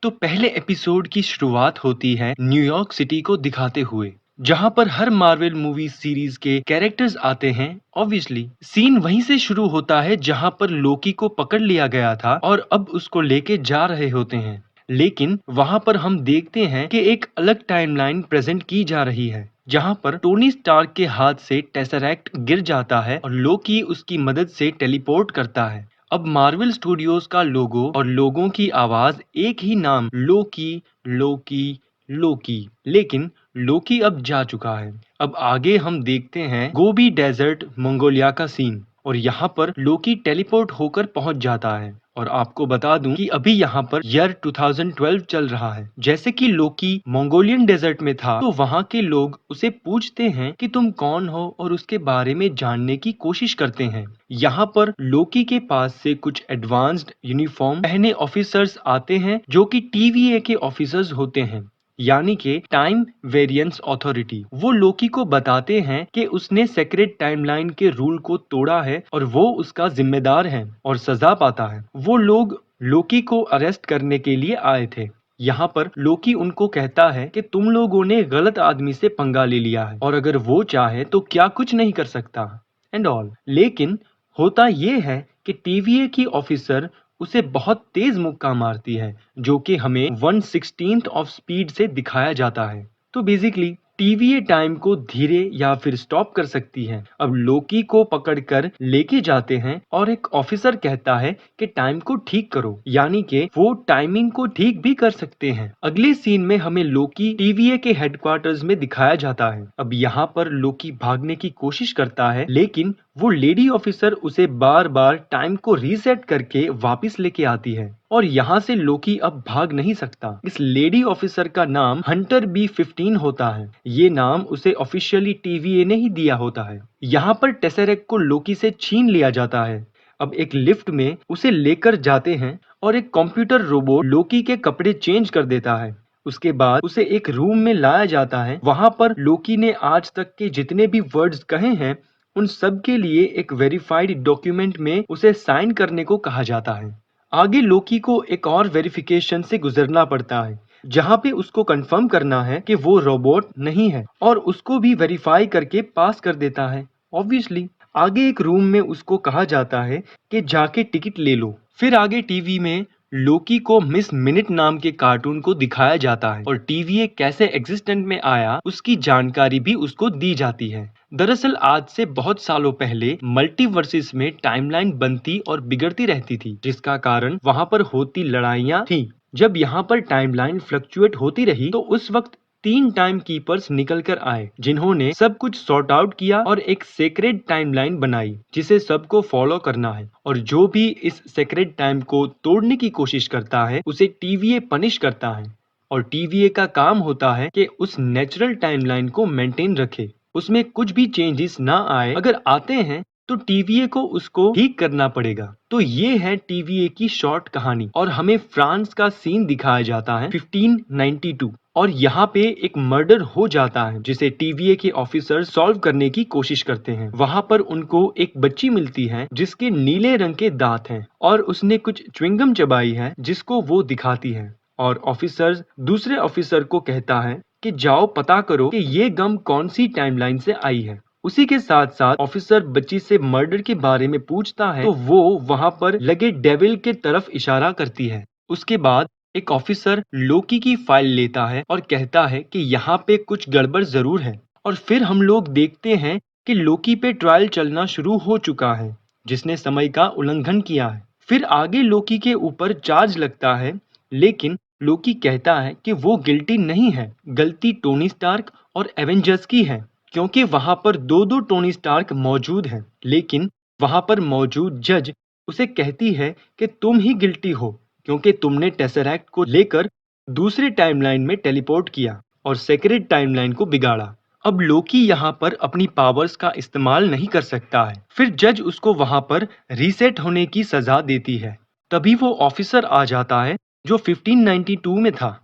तो पहले एपिसोड की शुरुआत होती है न्यूयॉर्क सिटी को दिखाते हुए, जहां पर हर मार्वल मूवी सीरीज के कैरेक्टर्स आते हैं। ऑब्वियसली सीन वहीं से शुरू होता है जहां पर लोकी को पकड़ लिया गया था और अब उसको लेके जा रहे होते हैं। लेकिन वहां पर हम देखते हैं कि एक अलग टाइमलाइन प्रेजेंट की जा रही है, जहां पर टोनी स्टार्क के हाथ से टेसरैक्ट गिर जाता है और लोकी उसकी मदद से टेलीपोर्ट करता है। अब मार्वल स्टूडियोज का लोगो और लोगों की आवाज एक ही नाम, लोकी लोकी लोकी। लेकिन लोकी अब जा चुका है। अब आगे हम देखते हैं गोबी डेजर्ट मंगोलिया का सीन, और यहाँ पर लोकी टेलीपोर्ट होकर पहुंच जाता है। और आपको बता दूं कि अभी यहाँ पर ईयर 2012 चल रहा है। जैसे कि लोकी मंगोलियन डेजर्ट में था, तो वहाँ के लोग उसे पूछते हैं कि तुम कौन हो और उसके बारे में जानने की कोशिश करते हैं। यहाँ पर लोकी के पास से कुछ एडवांस्ड यूनिफॉर्म पहने ऑफिसर्स आते हैं, जो कि टीवीए के ऑफिसर्स होते हैं, यानी कि टाइम वेरिएंस अथॉरिटी। वो लोकी को बताते हैं कि उसने सेक्रेट टाइमलाइन के रूल को तोड़ा है और वो उसका जिम्मेदार है और सजा पाता है। वो लोग लोकी को अरेस्ट करने के लिए आए थे। यहाँ पर लोकी उनको कहता है कि तुम लोगों ने गलत आदमी से पंगा ले लिया है और अगर वो चाहे तो क्या कुछ नहीं कर सकता एंड ऑल। लेकिन होता ये है कि टीवीए की ऑफिसर उसे बहुत तेज मुक्का मारती है, जो कि हमें 1/16 ऑफ स्पीड से दिखाया जाता है। तो बेसिकली टीवीए टाइम को धीरे या फिर स्टॉप कर सकती है। अब लोकी को पकड़कर लेके जाते हैं और एक ऑफिसर कहता है कि टाइम को ठीक करो, यानी कि वो टाइमिंग को ठीक भी कर सकते हैं। अगले सीन में हमें लोकी टीवीए के हेडक्वार्टर्स में दिखाया जाता है। अब यहाँ पर लोकी भागने की कोशिश करता है, लेकिन वो लेडी ऑफिसर उसे बार बार टाइम को रीसेट करके वापस लेके आती है और यहाँ से लोकी अब भाग नहीं सकता। इस लेडी ऑफिसर का नाम हंटर B-15 होता है। ये नाम उसे ऑफिशियली टीवीए ने ही दिया होता है। यहाँ पर टेसरेक्ट को लोकी से छीन लिया जाता है। अब एक लिफ्ट में उसे लेकर जाते हैं और एक कंप्यूटर रोबोट लोकी के कपड़े चेंज कर देता है। उसके बाद उसे एक रूम में लाया जाता है। वहां पर लोकी ने आज तक के जितने भी वर्ड्स कहे हैं, उन सब के लिए एक वेरीफाइड डॉक्यूमेंट में उसे साइन करने को कहा जाता है। आगे लोकी को एक और वेरिफिकेशन से गुजरना पड़ता है, जहां पे उसको कंफर्म करना है कि वो रोबोट नहीं है, और उसको भी वेरीफाई करके पास कर देता है। ऑब्वियसली आगे एक रूम में उसको कहा जाता है कि जाके टिकट ले लो। फिर आगे टीवी में लोकी को मिस मिनट नाम के कार्टून को दिखाया जाता है और टीवीए कैसे एग्जिस्टेंट में आया उसकी जानकारी भी उसको दी जाती है। दरअसल आज से बहुत सालों पहले मल्टीवर्सेस में टाइमलाइन बनती और बिगड़ती रहती थी, जिसका कारण वहां पर होती लड़ाइयां थी। जब यहाँ पर टाइमलाइन फ्लक्चुएट होती रही, तो उस वक्त 3 टाइम कीपर्स निकल कर आए, जिन्होंने सब कुछ सॉर्ट आउट किया और एक सेक्रेड टाइमलाइन बनाई जिसे सबको फॉलो करना है। और जो भी इस सेक्रेड टाइम को तोड़ने की कोशिश करता है, उसे टीवीए पनिश करता है। और टीवीए का काम होता है कि उस नेचुरल टाइमलाइन को मेंटेन रखे, उसमें कुछ भी चेंजेस ना आए। अगर आते हैं तो टीवीए को उसको ठीक करना पड़ेगा। तो ये है टीवीए की शॉर्ट कहानी। और हमें फ्रांस का सीन दिखाया जाता है 1592, और यहाँ पे एक मर्डर हो जाता है जिसे टीवीए के ऑफिसर सॉल्व करने की कोशिश करते हैं। वहाँ पर उनको एक बच्ची मिलती है जिसके नीले रंग के दांत हैं और उसने कुछ च्युइंगम चबाई है, जिसको वो दिखाती है। और ऑफिसर दूसरे ऑफिसर को कहता है कि जाओ पता करो कि ये गम कौन सी टाइमलाइन से आई है। उसी के साथ साथ ऑफिसर बच्ची से मर्डर के बारे में पूछता है, तो वो वहां पर लगे डेविल के तरफ इशारा करती है। उसके बाद एक ऑफिसर लोकी की फाइल लेता है और कहता है कि यहाँ पे कुछ गड़बड़ जरूर है। और फिर हम लोग देखते हैं कि लोकी पे ट्रायल चलना शुरू हो चुका है, जिसने समय का उल्लंघन किया है। फिर आगे लोकी के ऊपर चार्ज लगता है, लेकिन लोकी कहता है कि वो गिल्टी नहीं है, गलती टोनी स्टार्क और एवेंजर्स की है, क्योंकि वहां पर दो दो टोनी स्टार्क मौजूद हैं। लेकिन वहां पर मौजूद जज उसे कहती है कि तुम ही गिल्टी हो, क्योंकि तुमने टेसरैक्ट को लेकर दूसरे टाइमलाइन में टेलीपोर्ट किया और सेक्रेट टाइमलाइन को बिगाड़ा। अब लोकी यहाँ पर अपनी पावर्स का इस्तेमाल नहीं कर सकता है। फिर जज उसको वहां पर रीसेट होने की सजा देती है। तभी वो ऑफिसर आ जाता है जो 1592 में था,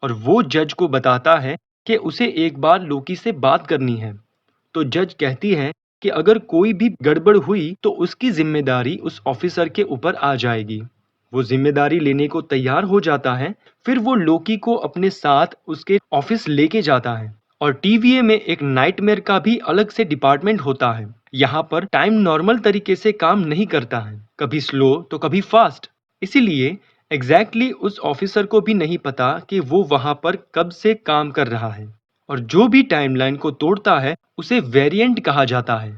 और वो जज को बताता है कि उसे एक बार लोकी से बात करनी है। तो जज कहती है कि अगर कोई भी गड़बड़ हुई तो उसकी जिम्मेदारी उस ऑफिसर के ऊपर आ जाएगी। वो जिम्मेदारी लेने को तैयार हो जाता है। फिर वो लोकी को अपने साथ उसके ऑफिस लेके जाता है। और टीवीए में एक नाइटमेयर का भी अलग से डिपार्टमेंट होता है। यहाँ पर टाइम नॉर्मल तरीके से काम नहीं करता है, कभी स्लो तो कभी फास्ट। इसीलिए उस ऑफिसर को भी नहीं पता कि वो वहां पर कब से काम कर रहा है। और जो भी टाइमलाइन को तोड़ता है उसे वेरिएंट कहा जाता है।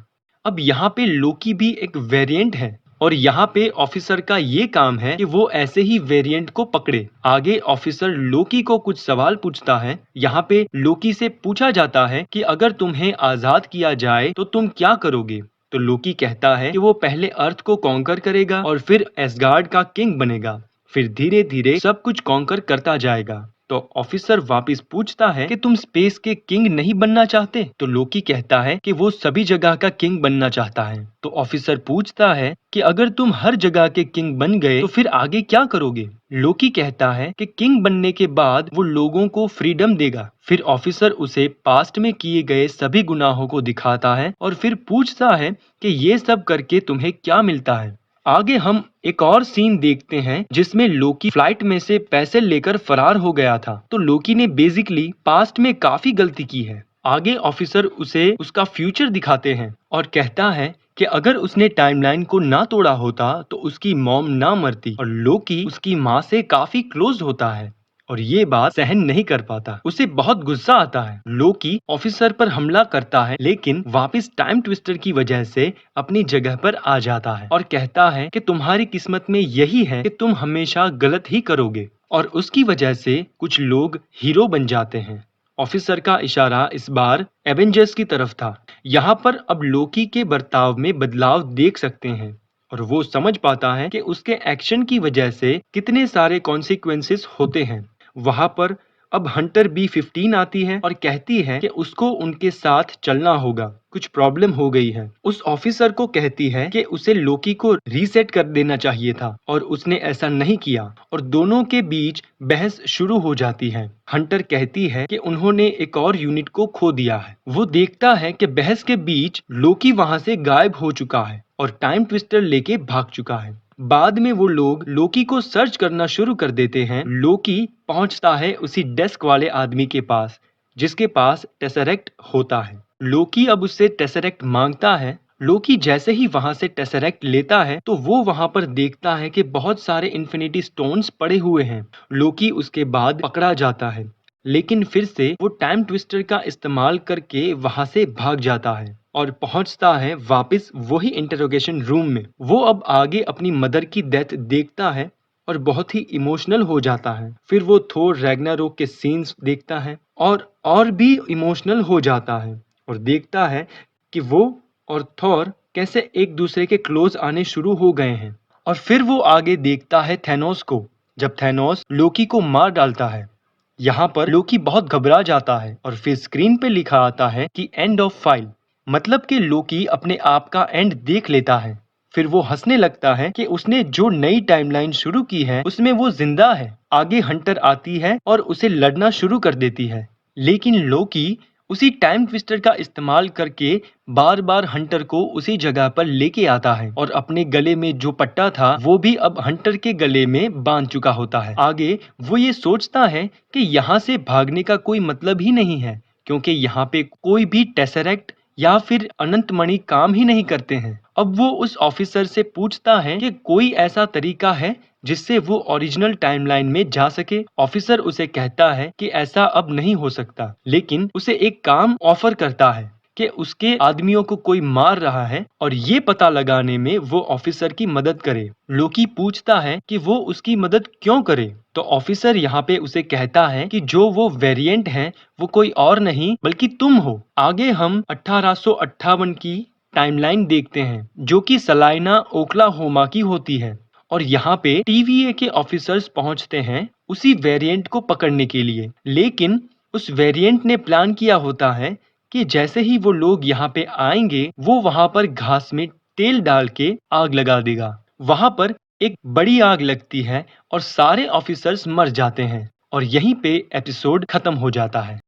अब यहाँ पे लोकी भी एक वेरिएंट है और यहाँ पे ऑफिसर का ये काम है कि वो ऐसे ही वेरिएंट को पकड़े। आगे ऑफिसर लोकी को कुछ सवाल पूछता है। यहाँ पे लोकी से पूछा जाता है कि अगर तुम्हें आजाद किया जाए तो तुम क्या करोगे। तो लोकी कहता है कि वो पहले अर्थ को कॉन्कर करेगा और फिर एसगार्ड का किंग बनेगा। फिर धीरे धीरे सब कुछ कॉन्कर करता जाएगा। तो ऑफिसर वापस पूछता है कि तुम स्पेस के किंग नहीं बनना चाहते। तो लोकी कहता है कि वो सभी जगह का किंग बनना चाहता है। तो ऑफिसर पूछता है कि अगर तुम हर जगह के किंग बन गए तो फिर आगे क्या करोगे। लोकी कहता है कि किंग बनने के बाद वो लोगों को फ्रीडम देगा। फिर ऑफिसर उसे पास्ट में किए गए सभी गुनाहों को दिखाता है और फिर पूछता है कि ये सब करके तुम्हें क्या मिलता है। आगे हम एक और सीन देखते हैं जिसमें लोकी फ्लाइट में से पैसे लेकर फरार हो गया था। तो लोकी ने बेसिकली पास्ट में काफी गलती की है। आगे ऑफिसर उसे उसका फ्यूचर दिखाते हैं और कहता है कि अगर उसने टाइमलाइन को ना तोड़ा होता तो उसकी मॉम ना मरती। और लोकी उसकी माँ से काफी क्लोज होता है और ये बात सहन नहीं कर पाता। उसे बहुत गुस्सा आता है। लोकी ऑफिसर पर हमला करता है लेकिन वापस टाइम ट्विस्टर की वजह से अपनी जगह पर आ जाता है और कहता है कि तुम्हारी किस्मत में यही है कि तुम हमेशा गलत ही करोगे। और उसकी वजह से कुछ लोग हीरो बन जाते हैं। ऑफिसर का इशारा इस बार एवेंजर्स की तरफ था। यहाँ पर अब लोकी के बर्ताव में बदलाव देख सकते हैं और वो समझ पाता है कि उसके एक्शन की वजह से कितने सारे कॉन्सिक्वेंसेस होते हैं। वहां पर अब हंटर B-15 आती है और कहती है कि उसको उनके साथ चलना होगा, कुछ प्रॉब्लम हो गई है। उस ऑफिसर को कहती है कि उसे लोकी को रीसेट कर देना चाहिए था और उसने ऐसा नहीं किया और दोनों के बीच बहस शुरू हो जाती है। हंटर कहती है कि उन्होंने एक और यूनिट को खो दिया है। वो देखता है कि बहस के बीच लोकी वहां से गायब हो चुका है और टाइम ट्विस्टर लेके भाग चुका है। बाद में वो लोग लोकी को सर्च करना शुरू कर देते हैं। लोकी पहुंचता है उसी डेस्क वाले आदमी के पास जिसके पास टेसरेक्ट होता है। लोकी अब उससे टेसरेक्ट मांगता है। लोकी जैसे ही वहां से टेसरेक्ट लेता है तो वो वहां पर देखता है कि बहुत सारे इन्फिनिटी स्टोन्स पड़े हुए हैं। लोकी उसके बाद पकड़ा जाता है लेकिन फिर से वो टाइम ट्विस्टर का इस्तेमाल करके वहां से भाग जाता है और पहुंचता है वापस वही इंटरोगेशन रूम में। वो अब आगे अपनी मदर की डेथ देखता है और बहुत ही इमोशनल हो जाता है। फिर वो थोर रैग्नारोक के सीन्स देखता है और भी इमोशनल हो जाता है और देखता है कि वो और थोर कैसे एक दूसरे के क्लोज आने शुरू हो गए हैं। और फिर वो आगे देखता है थैनोस को, जब थैनोस लोकी को मार डालता है। यहाँ पर लोकी बहुत घबरा जाता है और फिर स्क्रीन पे लिखा आता है कि एंड ऑफ फाइल, मतलब कि लोकी अपने आप का एंड देख लेता है। फिर वो हंसने लगता है कि उसने जो नई टाइमलाइन शुरू की है उसमें वो जिंदा है। आगे हंटर आती है और उसे लड़ना शुरू कर देती है लेकिन लोकी उसी टाइम ट्विस्टर का इस्तेमाल करके बार बार हंटर को उसी जगह पर लेके आता है और अपने गले में जो पट्टा था वो भी अब हंटर के गले में बांध चुका होता है। आगे वो ये सोचता है कि यहाँ से भागने का कोई मतलब ही नहीं है क्योंकि यहाँ पे कोई भी टेसरेक्ट या फिर अनंत मणि काम ही नहीं करते हैं। अब वो उस ऑफिसर से पूछता है कि कोई ऐसा तरीका है जिससे वो ओरिजिनल टाइमलाइन में जा सके। ऑफिसर उसे कहता है कि ऐसा अब नहीं हो सकता, लेकिन उसे एक काम ऑफर करता है कि उसके आदमियों को कोई मार रहा है और ये पता लगाने में वो ऑफिसर की मदद करे। लोकी पूछता है कि वो उसकी मदद क्यों करे। तो ऑफिसर यहाँ पे उसे कहता है कि जो वो वेरिएंट है वो कोई और नहीं बल्कि तुम हो। आगे हम 1858 की टाइमलाइन देखते हैं जो कि सलाइना ओक्लाहोमा की होती है और यहाँ पे टीवीए के ऑफिसर्स पहुंचते हैं उसी वेरिएंट को पकड़ने के लिए। लेकिन उस वेरिएंट ने प्लान किया होता है कि जैसे ही वो लोग यहाँ पे आएंगे वो वहां पर घास में तेल डाल के आग लगा देगा। वहां पर एक बड़ी आग लगती है और सारे ऑफिसर्स मर जाते हैं और यहीं पे एपिसोड खत्म हो जाता है।